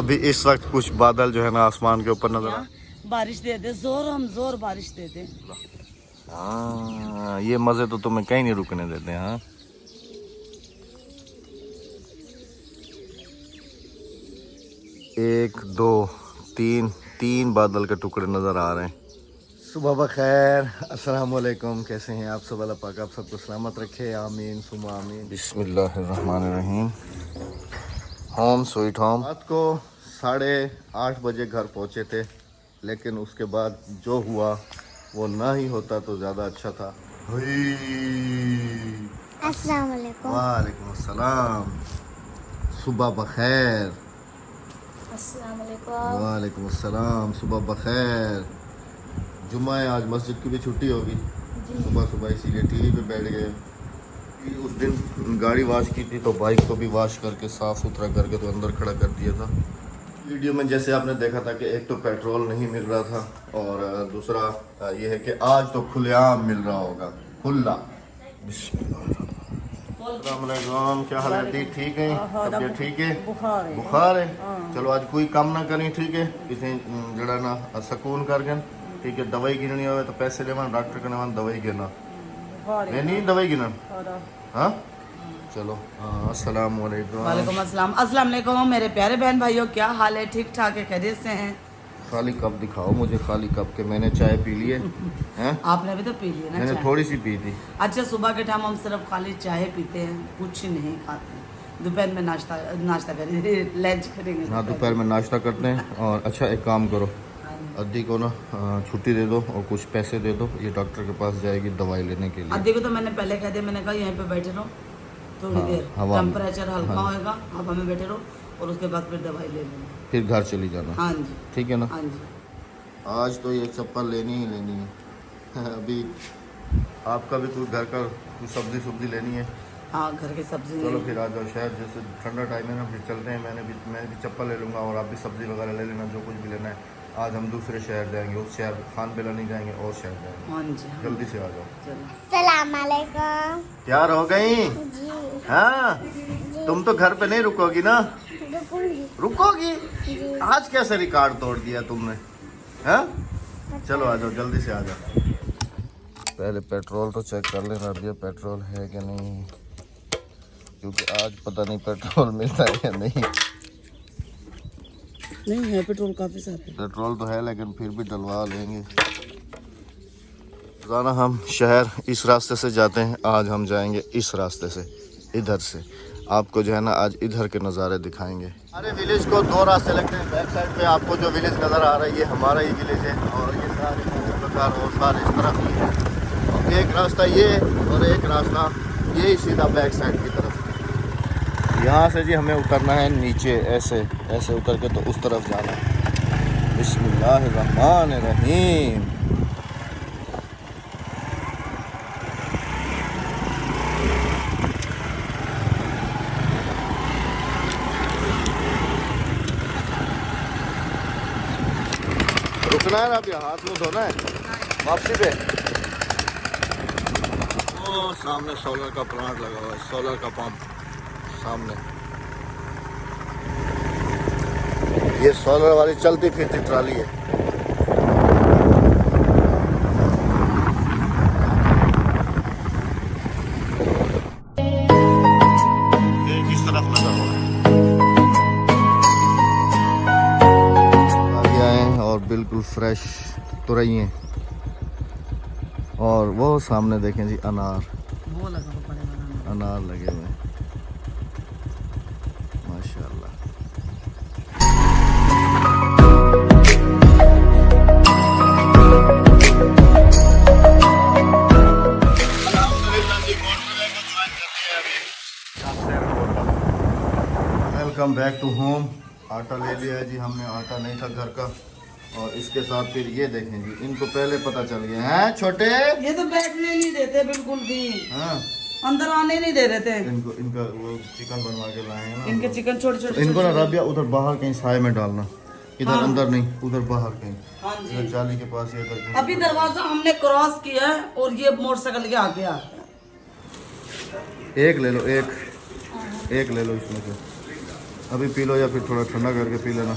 अभी इस वक्त कुछ बादल जो है ना आसमान के ऊपर नजर आ, बारिश दे दे हम जोर बारिश दे दे। हाँ ये मजे तो तुम्हें कहीं नहीं रुकने देते। हाँ एक दो तीन बादल के टुकड़े नजर आ रहे हैं। सुबह बखैर, अस्सलाम वालेकुम। कैसे हैं आप सब? अल्लाह पाक आप सबको सलामत रखे, आमीन सुमा आमीन। बिस्मिल्लाहिर्रहमानिर्रहीम। Home sweet home. रात को 8:30 बजे घर पहुंचे थे, लेकिन उसके बाद जो हुआ वो ना ही होता तो ज़्यादा अच्छा था। अस्सलाम वालेकुम। वालेकुम अस्सलाम। सुबह बखैर। अस्सलाम वालेकुम। वालेकुम अस्सलाम। सुबह बखैर। जुम्मा है आज, मस्जिद की भी छुट्टी होगी। सुबह सुबह इसीलिए टीवी पे बैठ गए। उस दिन गाड़ी वॉश की थी तो बाइक को भी वॉश करके साफ़ सुथरा करके तो अंदर खड़ा कर दिया था। वीडियो में जैसे आपने देखा था कि एक तो पेट्रोल नहीं मिल रहा था और दूसरा ये है कि आज तो खुलेआम मिल रहा होगा, खुला। अस्सलामुअलैकुम, क्या हाल है? ठीक है, तबीयत ठीक है? बुखार है। चलो आज कोई काम ना करें, ठीक है? इसे जड़ा ना सुकून करके, ठीक है? दवाई गिननी हो तो पैसे लेना, डॉक्टर के नाम दवाई गिना नहीं, दवाई गिना। हाँ चलो। अस्सलाम वालेकुम। वालेकुम अस्सलाम। अस्सलाम वालेकुम मेरे प्यारे बहन भाइयों, क्या हाल है? ठीक ठाक है, खैरियत से हैं? खाली कप दिखाओ मुझे, खाली कप के। मैंने चाय पी ली है। हैं? आपने भी तो पी ली है ना? मैंने चाय थोड़ी सी पी थी। अच्छा, सुबह के टाइम हम सिर्फ खाली चाय पीते हैं, कुछ नहीं खाते हैं। दोपहर में नाश्ता करेंगे, लंच करेंगे। हाँ दोपहर में नाश्ता करते हैं। और अच्छा एक काम करो, अद्दी को ना छुट्टी दे दो और कुछ पैसे दे दो, ये डॉक्टर के पास जाएगी दवाई लेने के लिए। अद्दी को तो मैंने पहले कह दिया, मैंने कहा यहीं पे बैठे रहो थोड़ी देर, टेम्परेचर हल्का होएगा, हवा में बैठे रहो और उसके बाद फिर दवाई ले लेना, फिर घर चली जाना। हाँ जी ठीक है ना? हाँ जी। आज तो ये चप्पल लेनी ही लेनी है। अभी आपका भी कुछ घर का कुछ सब्जी लेनी है? हाँ घर की सब्जी। चलो फिर आ जाओ, शायद जैसे ठंडा टाइम है ना, फिर चलते हैं। मैं भी चप्पल ले लूँगा और आप भी सब्ज़ी वगैरह ले लेना, जो कुछ भी लेना है। आज हम दूसरे शहर जाएंगे, उस शहर खान बेला नहीं जाएंगे और शहर जाएंगे। हाँ जी हाँ। जल्दी से आ जाओ। चलो। अस्सलाम वालेकुम। तैयार हो गई? जी हाँ तुम तो घर पे नहीं रुकोगी ना? रुकूंगी। रुकोगी? जी। आज कैसे रिकॉर्ड तोड़ दिया तुमने? हाँ चलो आ जाओ, जल्दी से आ जाओ। पहले पेट्रोल तो चेक कर लेना भैया, पेट्रोल है कि नहीं, क्योंकि आज पता नहीं पेट्रोल मिलता है या नहीं। नहीं है पेट्रोल, काफी सारा पेट्रोल तो है लेकिन फिर भी डलवा लेंगे। रोजाना हम शहर इस रास्ते से जाते हैं, आज हम जाएंगे इस रास्ते से, इधर से। आपको जो है ना आज इधर के नज़ारे दिखाएंगे। हमारे विलेज को दो रास्ते लगते हैं। बैक साइड पे आपको जो विलेज नज़र आ रहा है ये हमारा ही विलेज है, और ये सारे इस तरफ ही है। और एक रास्ता ये और एक रास्ता ये सीधा बैक साइड की तरफ। यहाँ से जी हमें उतरना है नीचे, ऐसे ऐसे उतर के तो उस तरफ जाना है। बिस्मिल्लाहिर्रहमानिर्रहीम। रुकना है ना, अभी हाथ मुँह धोना है वापसी पे। ओ सामने सोलर का प्लांट लगा हुआ है, सोलर का पंप सामने। ये सोलर वाली चलती फिरती ट्राली है। ये किस तरफ लगा हुआ है? और बिल्कुल फ्रेश तुरई, और वो सामने देखें जी अनार, वो लगा हुआ पड़ेगा। अनार लगे हुए हैं माशाल्लाह। Welcome back to home. आटा ले लिया है जी हमने, आटा नहीं था घर का। और इसके साथ फिर ये देखें जी, इनको पहले पता चल गया है छोटे, ये तो बैठने नहीं देते बिल्कुल भी। हाँ अंदर आने नहीं दे रहे थे। इनका वो चिकन बनवा के लाए हैं ना, इनके चिकन छोटे छोटे। इनको ना राबिया उधर बाहर कहीं साए में डालना, इधर हाँ। अंदर नहीं, उधर बाहर कहीं, हाँ जी। इधर जाली के पास ये करके। अभी दरवाजा हमने क्रॉस किया है और ये मोटरसाइकिल के आ गया। एक ले लो, एक ले लो इसमें से। अभी पी लो या फिर थोड़ा ठंडा करके पी लेना,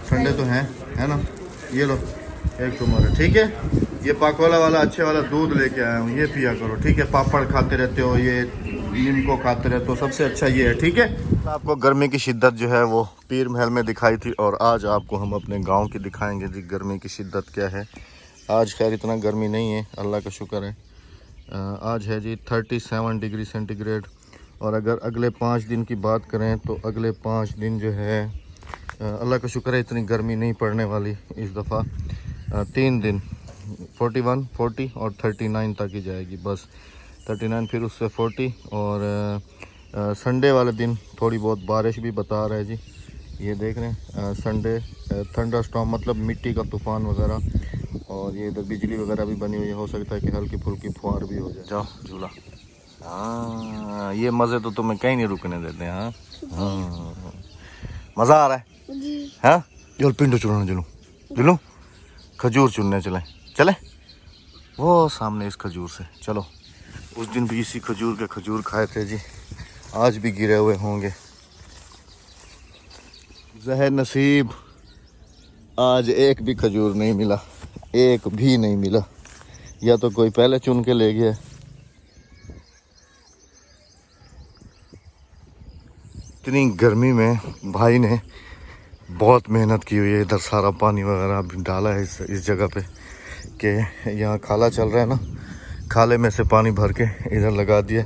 ठंडे तो हैं, है ना। ये लो एक तुम्हारे, ठीक है। ये पाकोला वाला अच्छे वाला दूध लेके आया हूँ, ये पिया करो, ठीक है। पापड़ खाते रहते हो, ये नीम को खाते रहते हो, सबसे अच्छा ये है, ठीक है। आपको गर्मी की शिद्दत जो है वो पीर महल में दिखाई थी, और आज आपको हम अपने गांव की दिखाएंगे जी गर्मी की शिद्दत क्या है। आज खैर इतना गर्मी नहीं है, अल्लाह का शुक्र है। आज है जी 37 डिग्री सेंटीग्रेड। और अगर अगले 5 दिन की बात करें तो अगले 5 दिन जो है अल्लाह का शुक्र है इतनी गर्मी नहीं पड़ने वाली इस दफ़ा। 3 दिन 41, 40 और 39 तक ही जाएगी बस। 39 फिर उससे 40, और संडे वाले दिन थोड़ी बहुत बारिश भी बता रहा है जी, ये देख रहे हैं। संडे थंडर स्टॉर्म मतलब मिट्टी का तूफ़ान वगैरह, और ये इधर बिजली वगैरह भी बनी हुई है, हो सकता है कि हल्की फुल्की फुहार भी हो जाए। जाओ झूला, हाँ ये मज़े तो तुम्हें कहीं नहीं रुकने देते हैं। हाँ मज़ा आ रहा है जी। हाँ। चल पिंडो चुनाना चलो, चलो खजूर चुनने चले वो सामने इस खजूर से। चलो उस दिन भी इसी खजूर के खजूर खाए थे जी, आज भी गिरे हुए होंगे। जहर नसीब, आज एक भी खजूर नहीं मिला, एक भी नहीं मिला, या तो कोई पहले चुन के ले गया। इतनी गर्मी में भाई ने बहुत मेहनत की हुई है, इधर सारा पानी वगैरह भी डाला है इस जगह पे, कि यहाँ खाला चल रहा है ना, खाले में से पानी भर के इधर लगा दिया।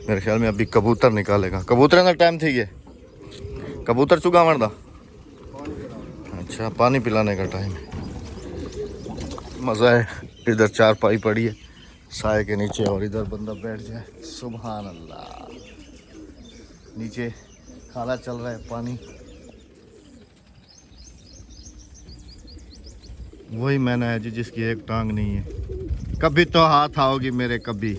मेरे ख्याल में अभी कबूतर निकालेगा, कबूतर का टाइम थी, ये कबूतर चुगा मरदा, अच्छा पानी पिलाने का टाइम है। मज़ा है, इधर चारपाई पड़ी है साए के नीचे, और इधर बंदा बैठ जाए, सुभान अल्लाह। नीचे खाला चल रहा है पानी, वही मैंने है जी जिसकी एक टांग नहीं है। कभी तो हाथ आओगी मेरे, कभी।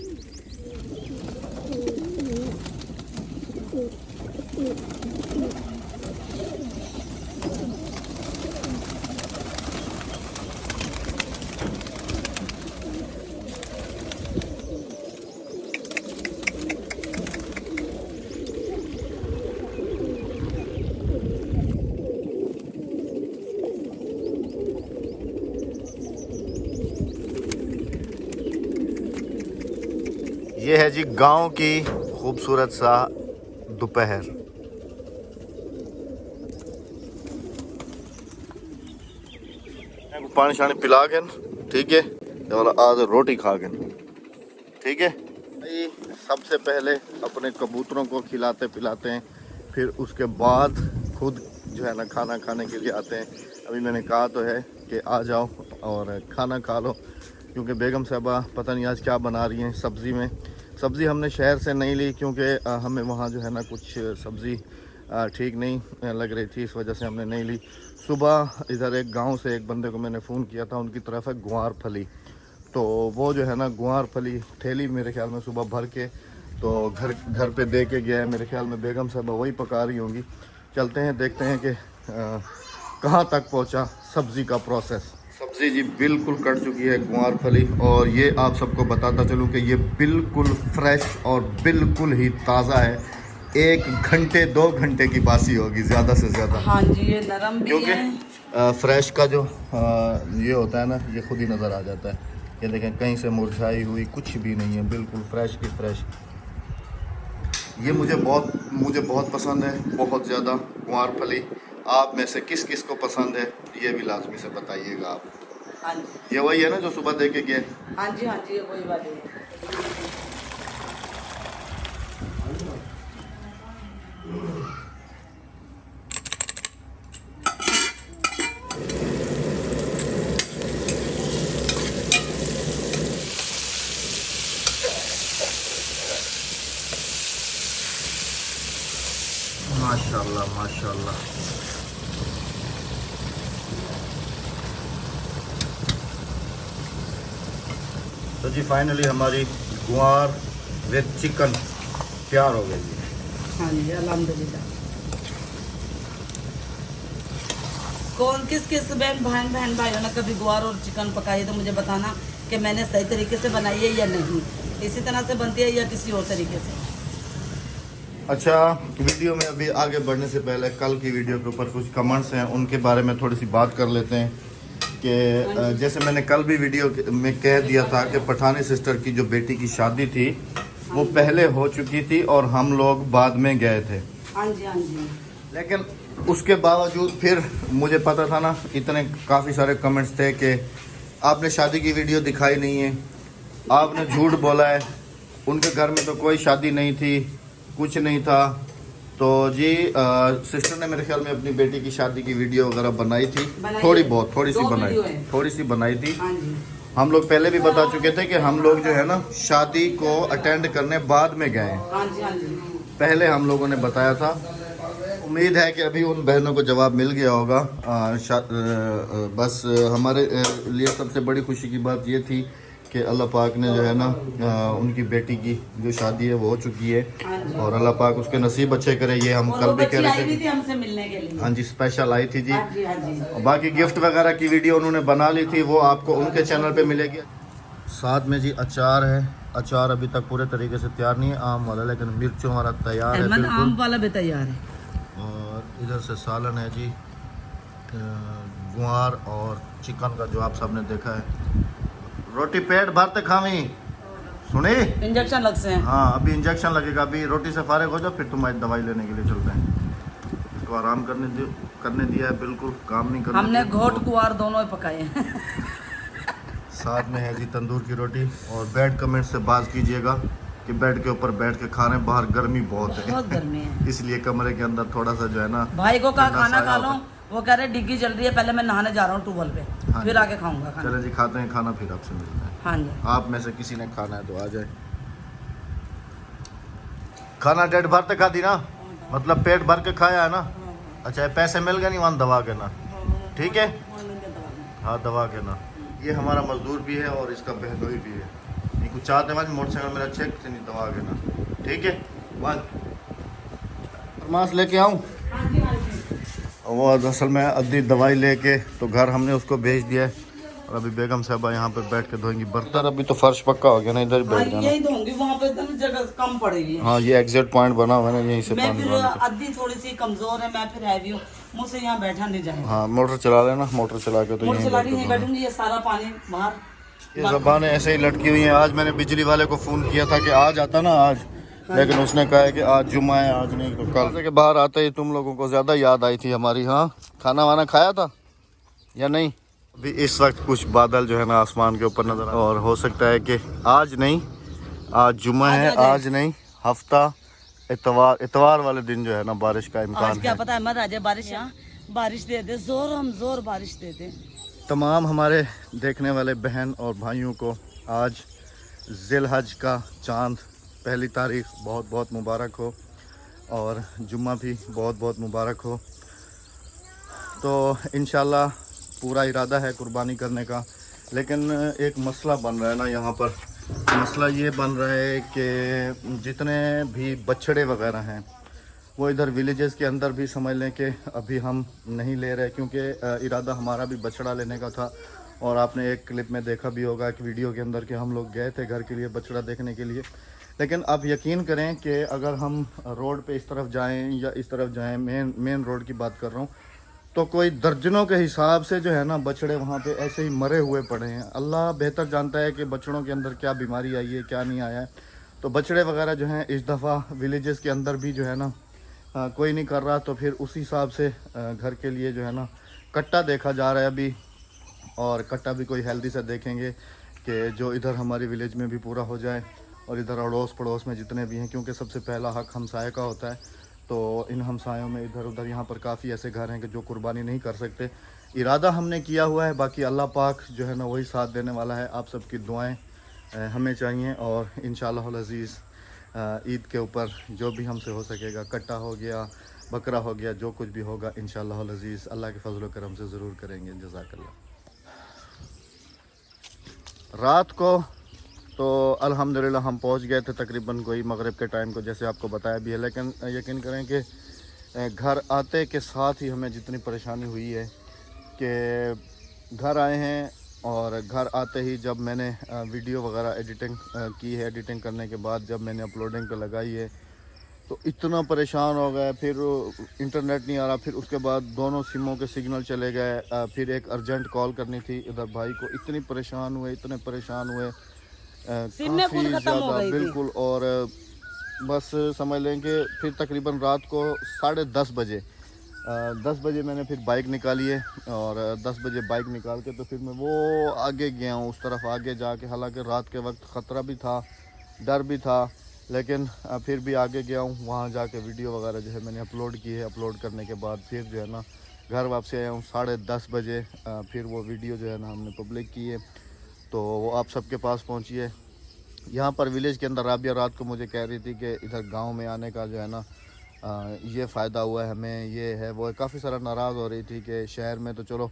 ये है जी गांव की खूबसूरत सा दोपहर। पानी शानी पिला के, ठीक है, आज रोटी खा के, ठीक है भाई। सबसे पहले अपने कबूतरों को खिलाते पिलाते हैं, फिर उसके बाद खुद जो है ना खाना खाने के लिए आते हैं। अभी मैंने कहा तो है कि आ जाओ और खाना खा लो, क्योंकि बेगम साहबा पता नहीं आज क्या बना रही हैं सब्ज़ी में। सब्ज़ी हमने शहर से नहीं ली, क्योंकि हमें वहाँ जो है ना कुछ सब्ज़ी ठीक नहीं लग रही थी, इस वजह से हमने नहीं ली। सुबह इधर एक गांव से एक बंदे को मैंने फ़ोन किया था, उनकी तरफ है गुआर फली, तो वो जो है ना गुआर फली थैली मेरे ख्याल में सुबह भर के तो घर पे दे के गया है। मेरे ख्याल में बेगम साहबा वही पका रही होंगी। चलते हैं देखते हैं कि कहाँ तक पहुँचा सब्ज़ी का प्रोसेस। सब्ज़ी जी बिल्कुल कट चुकी है गुआर फली, और ये आप सबको बताता चलूँ कि ये बिल्कुल फ्रेश और बिल्कुल ही ताज़ा है। 1 घंटे 2 घंटे की बासी होगी ज़्यादा से ज़्यादा। हाँ जी, ये नरम भी क्योंकि है। फ्रेश का जो ये होता है ना, ये खुद ही नज़र आ जाता है। ये देखें कहीं से मुरझाई हुई कुछ भी नहीं है, बिल्कुल फ्रेश की फ्रेश। ये मुझे बहुत पसंद है, बहुत ज़्यादा गुआर फली। आप में से किस किस को पसंद है ये भी लाजमी से बताइएगा आप। हाँ जी, ये वही है ना जो सुबह दे के गए? हाँ जी, हाँ जी, ये वही वाली है। माशाल्लाह माशाल्लाह। तो जी फाइनली हमारी गुआर विद चिकन तैयार हो गई है। हाँ जी, अल्हम्दुलिल्लाह। किस बहन भाइयों ने कभी गुआर और चिकन पकाई तो मुझे बताना कि मैंने सही तरीके से बनाई है या नहीं, इसी तरह से बनती है या किसी और तरीके से। अच्छा, वीडियो में अभी आगे बढ़ने से पहले कल की वीडियो के ऊपर कुछ कमेंट्स हैं, उनके बारे में थोड़ी सी बात कर लेते हैं कि जैसे मैंने कल भी वीडियो में कह दिया था कि पठानी सिस्टर की जो बेटी की शादी थी वो पहले हो चुकी थी और हम लोग बाद में गए थे। हाँ जी, हाँ जी। लेकिन उसके बावजूद फिर मुझे पता था ना, इतने काफ़ी सारे कमेंट्स थे कि आपने शादी की वीडियो दिखाई नहीं है, आपने झूठ बोला है, उनके घर में तो कोई शादी नहीं थी, कुछ नहीं था। तो जी सिस्टर ने मेरे ख्याल में अपनी बेटी की शादी की वीडियो वगैरह बनाई थी, थोड़ी सी बनाई थी। हाँ जी। हम लोग पहले भी बता चुके थे कि हम लोग जो है ना शादी को अटेंड करने बाद में गए। हाँ जी, हाँ जी। पहले हम लोगों ने बताया था। उम्मीद है कि अभी उन बहनों को जवाब मिल गया होगा। बस हमारे लिए सबसे बड़ी खुशी की बात ये थी कि अल्लाह पाक ने जो है ना उनकी बेटी की जो शादी है वो हो चुकी है और अल्लाह पाक उसके नसीब अच्छे करे। ये हम कल भी कह रहे थे, हमसे मिलने के लिए। हाँ जी, स्पेशल आई थी जी। हाँ जी, हाँ जी। और बाकी गिफ्ट वगैरह की वीडियो उन्होंने बना ली थी, वो आपको उनके चैनल पे मिलेगी। साथ में जी अचार है। अचार अभी तक पूरे तरीके से तैयार नहीं है आम वाला, लेकिन मिर्चों वाला तैयार है बिल्कुल। आम वाला भी तैयार है। और इधर से सालन है जी, गुआर और चिकन का जो आप सबने देखा है। रोटी पेट भरते खावी सुनी, इंजेक्शन लग से हैं। हाँ अभी इंजेक्शन लगेगा, अभी रोटी से फारिग हो जाओ फिर तुम्हारी दवाई लेने के लिए चलते हैं। इसको आराम करने दिया है, बिल्कुल काम नहीं करने हमने दिया। घोट कुआर दोनों ही पकाए हैं। साथ में है जी तंदूर की रोटी। और बेड कमेंट से बात कीजिएगा कि बेड के ऊपर बैठ के खा रहे हैं, बाहर गर्मी बहुत है, बहुत गर्मी है। इसलिए कमरे के अंदर थोड़ा सा जो है ना भाई को कहा ठंडा खाना साया खा लो, होता है। वो कह रहे डिग्गी चल रही है, पहले मैं नहाने जा रहा हूँ ट्यूबवेल पे, हाँ फिर जी। आके खाऊंगा खाना। चले जी खाते हैं खाना, फिर आपसे मिलते हैं। हाँ जी। आप में से किसी ने खाना है तो आ जाए। खाना डेढ़ भर तक खाती ना, मतलब पेट भर के खाया है ना। अच्छा पैसे मिल गए नहीं वहाँ दवा के ना, ठीक है हाँ दवा के ना। ये हमारा मजदूर भी है और इसका बहनोई भी है। ये कुछ चाहते हैं मोटरसाइकिल मेरा चेक से नहीं दवा के ना, ठीक है। वन फरमाश लेके आऊँ। वो असल में अद्दी दवाई लेके तो घर हमने उसको भेज दिया है और अभी बेगम साहबा यहाँ पे बैठ के धोएंगी बर्तन। अभी तो फर्श पक्का हो गया ना, इधर बैठ जाना। यही दूंगी, वहाँ पे इतनी जगह कम पड़ेगी। हाँ ये एग्जैक्ट पॉइंट बना हुआ है ना, यहीं से मैं पानी फिर डालने का। अद्दी थोड़ी सी कमजोर है, मैं फिर हैवी हूँ, मुझसे यहाँ बैठा नहीं जाएगा। हाँ मोटर चला लेना, मोटर चला के तो मोटर यहीं चला के नहीं बैठ बैठूंगी, ये सारा पानी बाहर। ये ज़बानें ऐसे ही लटकी हुई हैं। आज मैंने बिजली वाले को फ़ोन किया था कि आज आता ना आज, लेकिन उसने कहा है कि आज जुम्मा है, आज नहीं तो कल। से के बाहर आते ही तुम लोगों को ज़्यादा याद आई थी हमारी। हाँ खाना वाना खाया था या नहीं? अभी इस वक्त कुछ बादल जो है ना आसमान के ऊपर नजर और हो सकता है कि आज नहीं, आज जुम्मा है, आज नहीं हफ्ता इतवार वाले दिन जो है ना बारिश का इम्कान है। क्या पता है मत आ जाए बारिश, यहाँ बारिश दे दे, जोर बारिश दे दे। तमाम हमारे देखने वाले बहन और भाइयों को आज ज़िलहज का चांद पहली तारीख बहुत बहुत मुबारक हो और जुम्मा भी बहुत बहुत मुबारक हो। तो इंशाल्लाह पूरा इरादा है कुर्बानी करने का, लेकिन एक मसला बन रहा है ना यहाँ पर। मसला ये बन रहा है कि जितने भी बछड़े वगैरह हैं वो इधर विलेजेस के अंदर भी समझ लें कि अभी हम नहीं ले रहे, क्योंकि इरादा हमारा भी बछड़ा लेने का था। और आपने एक क्लिप में देखा भी होगा एक वीडियो के अंदर कि हम लोग गए थे घर के लिए बछड़ा देखने के लिए। लेकिन आप यकीन करें कि अगर हम रोड पे इस तरफ जाएं या इस तरफ जाएं, मेन रोड की बात कर रहा हूँ, तो कोई दर्जनों के हिसाब से जो है ना बछड़े वहाँ पे ऐसे ही मरे हुए पड़े हैं। अल्लाह बेहतर जानता है कि बछड़ों के अंदर क्या बीमारी आई है क्या नहीं आया है। तो बछड़े वगैरह जो हैं इस दफ़ा विलेजेस के अंदर भी जो है ना कोई नहीं कर रहा, तो फिर उस हिसाब से घर के लिए जो है ना कट्टा देखा जा रहा है अभी। और कट्टा भी कोई हेल्दी से देखेंगे कि जो इधर हमारी विलेज में भी पूरा हो जाए और इधर अड़ोस पड़ोस में जितने भी हैं, क्योंकि सबसे पहला हक हमसाये का होता है। तो इन हमसायों में इधर उधर यहाँ पर काफ़ी ऐसे घर हैं कि जो कुर्बानी नहीं कर सकते। इरादा हमने किया हुआ है, बाकी अल्लाह पाक जो है ना वही साथ देने वाला है। आप सबकी दुआएं हमें चाहिए और इंशाअल्लाह अज़ीज़ ईद के ऊपर जो भी हमसे हो सकेगा, कट्टा हो गया, बकरा हो गया, जो कुछ भी होगा इंशाअल्लाह अज़ीज़ अल्लाह के फजल व करम से ज़रूर करेंगे। जज़ाकल्लाह। रात को तो अल्हम्दुलिल्लाह हम पहुंच गए थे तकरीबन कोई मगरिब के टाइम को, जैसे आपको बताया भी है। लेकिन यकीन करें कि घर आते के साथ ही हमें जितनी परेशानी हुई है कि घर आए हैं और घर आते ही जब मैंने वीडियो वगैरह एडिटिंग की है, एडिटिंग करने के बाद जब मैंने अपलोडिंग पे लगाई है तो इतना परेशान हो गए, फिर इंटरनेट नहीं आ रहा, फिर उसके बाद दोनों सिमों के सिग्नल चले गए। फिर एक अर्जेंट कॉल करनी थी इधर भाई को, इतने परेशान हुए काफ़ी ज़्यादा बिल्कुल। और बस समझ लें कि फिर तकरीबन रात को 10:30 बजे 10 बजे मैंने फिर बाइक निकाली है, और 10 बजे बाइक निकाल के तो फिर मैं वो आगे गया हूँ, उस तरफ आगे जाके। हालांकि रात के वक्त ख़तरा भी था, डर भी था, लेकिन फिर भी आगे गया हूँ। वहाँ जाके वीडियो वगैरह जो है मैंने अपलोड की है। अपलोड करने के बाद फिर जो है ना घर वापसी आया हूँ 10:30 बजे। फिर वो वीडियो जो है ना हमने पब्लिक की है, तो वो आप सबके पास पहुँची है। यहाँ पर विलेज के अंदर राबिया रात को मुझे कह रही थी कि इधर गांव में आने का जो है ना ये फ़ायदा हुआ है हमें, ये है वो है। काफ़ी सारा नाराज़ हो रही थी कि शहर में तो चलो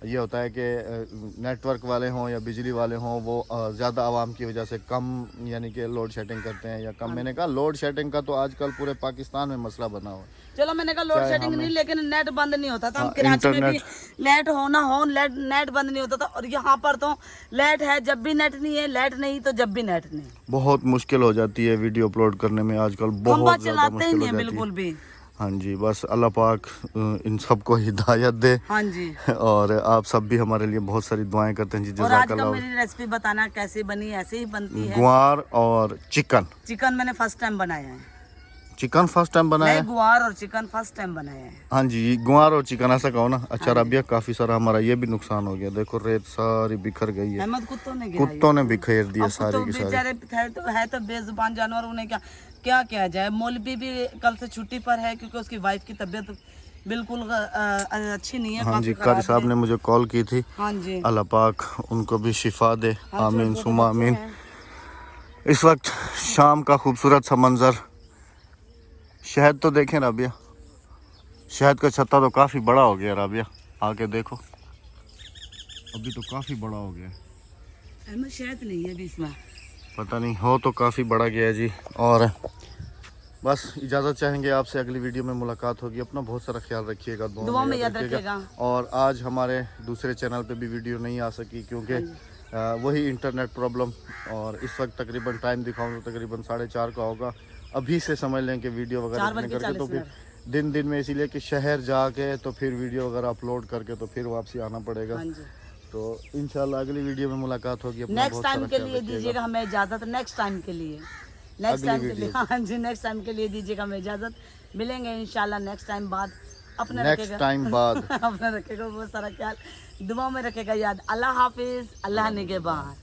ये होता है कि नेटवर्क वाले हों या बिजली वाले हों, वो ज़्यादा आवाम की वजह से कम यानी कि लोड शेडिंग करते हैं या कम। मैंने कहा लोड शेडिंग का तो आजकल पूरे पाकिस्तान में मसला बना हुआ है। चलो मैंने कहा लोड शेडिंग नहीं, लेकिन नेट बंद नहीं होता था। हम कराची में भी नेट नेट बंद नहीं होता था, और यहाँ पर तो नेट है जब भी नेट नहीं है, नेट नहीं तो जब भी नेट नहीं। बहुत मुश्किल हो जाती है वीडियो अपलोड करने में आजकल, बहुत ज़्यादा मुश्किल हो जाती है बिल्कुल भी। हाँ जी, बस अल्लाह पाक इन सबको हिदायत दे। हाँ जी, और आप सब भी हमारे लिए बहुत सारी दुआएं करते हैं जी। और आज का मेरी रेसिपी बताना कैसे बनी, ऐसे ही बनती है। गुआर और चिकन मैंने फर्स्ट टाइम बनाया है। चिकन फर्स्ट टाइम बनाया है? गुआर और चिकन फर्स्ट टाइम बनाया है। हाँ जी, गुआर और चिकन ऐसा कहो ना। अच्छा राबिया, काफी सारा हमारा ये भी नुकसान हो गया, देखो रेत सारी बिखर गई है। अहमद कुत्तों ने बिखेर दी है सारी की सारी। बेचारे है तो बेजुबान जानवर, उन्हें क्या किया जाए। मौलवी भी कल से छुट्टी पर है क्योंकि उसकी वाइफ की तबीयत बिल्कुल अच्छी नहीं है। हाँ जी, कारी साहब ने मुझे कॉल की थी। हाँ जी, अल्लाह पाक उनको भी शिफा दे, आमीन सुमा आमीन। इस वक्त शाम का खूबसूरत सा मंजर। शहद तो देखें राबिया, शहद का छत्ता तो काफ़ी बड़ा हो गया राबिया, आके देखो अभी तो काफ़ी बड़ा हो गया। शहद नहीं है अभी इसमें, पता नहीं, हो तो काफ़ी बड़ा गया जी। और बस इजाज़त चाहेंगे आपसे, अगली वीडियो में मुलाकात होगी। अपना बहुत सारा ख्याल रखिएगा, दुआ में याद रखिएगा। और आज हमारे दूसरे चैनल पे भी वीडियो नहीं आ सकी क्योंकि वही इंटरनेट प्रॉब्लम। और इस वक्त तकरीबन टाइम दिखाऊँ तो तकरीबन 4:30 का होगा। अभी से समझ लें कि वीडियो वगैरह करके तो फिर दिन में, इसीलिए कि शहर जाके तो फिर वीडियो वगैरह अपलोड करके तो फिर वापसी आना पड़ेगा। तो इंशाल्लाह अगली वीडियो में मुलाकात होगी। नेक्स्ट टाइम के लिए दीजिएगा हमें इजाज़त। नेक्स्ट टाइम के लिए हाँ जी, नेक्स्ट टाइम के लिए दीजिएगा हमें इजाज़त। मिलेंगे इंशाल्लाह नेक्स्ट टाइम बाद। अपने रखेगा बहुत सारा ख्याल, दुआ में रखेगा याद। अल्लाह हाफिज़, अल्लाह निगहबान।